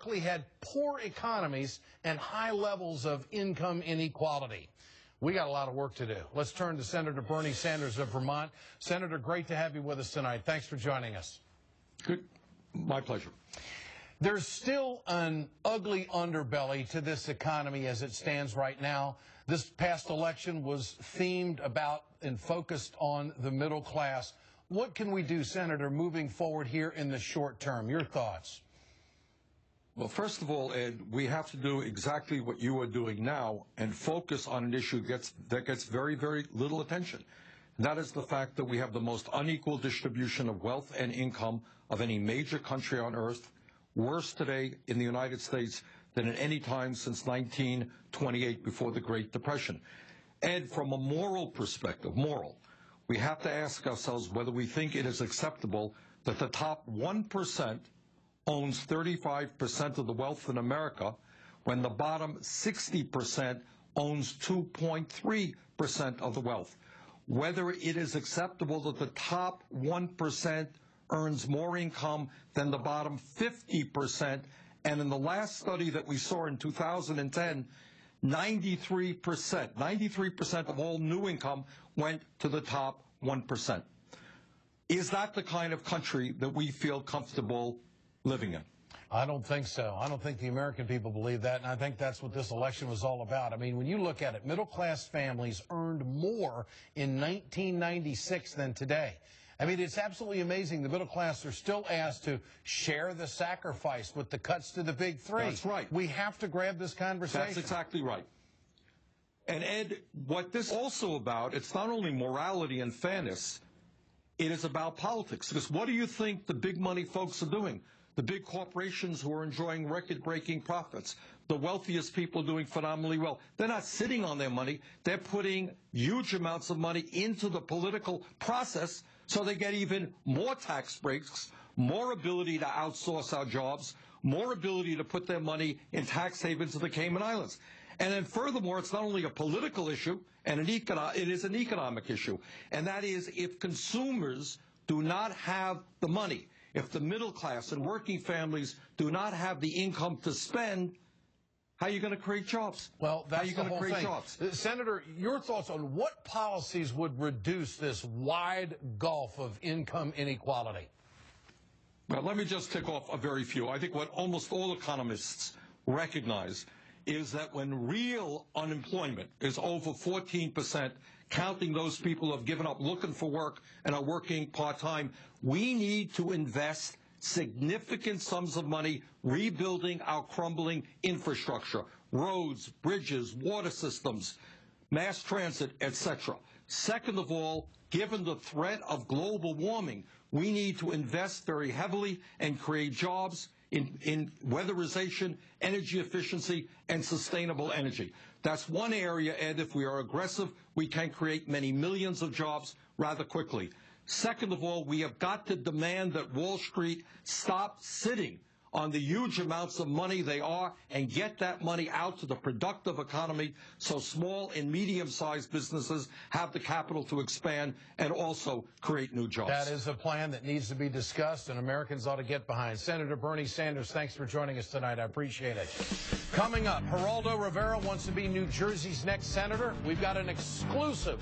historically had poor economies and high levels of income inequality. We got a lot of work to do. Let's turn to Senator Bernie Sanders of Vermont. Senator, great to have you with us tonight. Thanks for joining us. Good. My pleasure. There's still an ugly underbelly to this economy as it stands right now. This past election was themed about and focused on the middle class. What can we do, Senator, moving forward here in the short term? Your thoughts? Well, first of all, Ed, we have to do exactly what you are doing now and focus on an issue that gets very, very little attention. And that is the fact that we have the most unequal distribution of wealth and income of any major country on earth, worse today in the United States than at any time since 1928, before the Great Depression. Ed, from a moral perspective, we have to ask ourselves whether we think it is acceptable that the top 1% owns 35% of the wealth in America, when the bottom 60% owns 2.3% of the wealth. Whether it is acceptable that the top 1% earns more income than the bottom 50%, and in the last study that we saw in 2010, 93% of all new income went to the top 1%. Is that the kind of country that we feel comfortable living in? I don't think so. I don't think the American people believe that, and I think that's what this election was all about. I mean, when you look at it, middle-class families earned more in 1996 than today. I mean, it's absolutely amazing. The middle class are still asked to share the sacrifice with the cuts to the big three. That's right. We have to grab this conversation. That's exactly right. And Ed, what this is also about, it's not only morality and fairness, it is about politics. Because what do you think the big money folks are doing? The big corporations who are enjoying record-breaking profits, the wealthiest people doing phenomenally well. They're not sitting on their money. They're putting huge amounts of money into the political process so they get even more tax breaks, more ability to outsource our jobs, more ability to put their money in tax havens of the Cayman Islands. And then furthermore, it's not only a political issue, and it is an economic issue. And that is, if consumers do not have the money, if the middle class and working families do not have the income to spend, how are you going to create jobs? Well, that's the whole thing. Senator, your thoughts on what policies would reduce this wide gulf of income inequality? Well, let me just tick off a very few. I think what almost all economists recognize is that when real unemployment is over 14%, counting those people who have given up looking for work and are working part-time, we need to invest significant sums of money rebuilding our crumbling infrastructure, roads, bridges, water systems, mass transit, etc. Second of all, given the threat of global warming, we need to invest very heavily and create jobs in weatherization, energy efficiency, and sustainable energy. That's one area, Ed, if we are aggressive, we can create many millions of jobs rather quickly. Second of all, we have got to demand that Wall Street stop sitting on the huge amounts of money they are and get that money out to the productive economy so small and medium-sized businesses have the capital to expand and also create new jobs. That is a plan that needs to be discussed and Americans ought to get behind. Senator Bernie Sanders, thanks for joining us tonight. I appreciate it. Coming up, Geraldo Rivera wants to be New Jersey's next senator. We've got an exclusive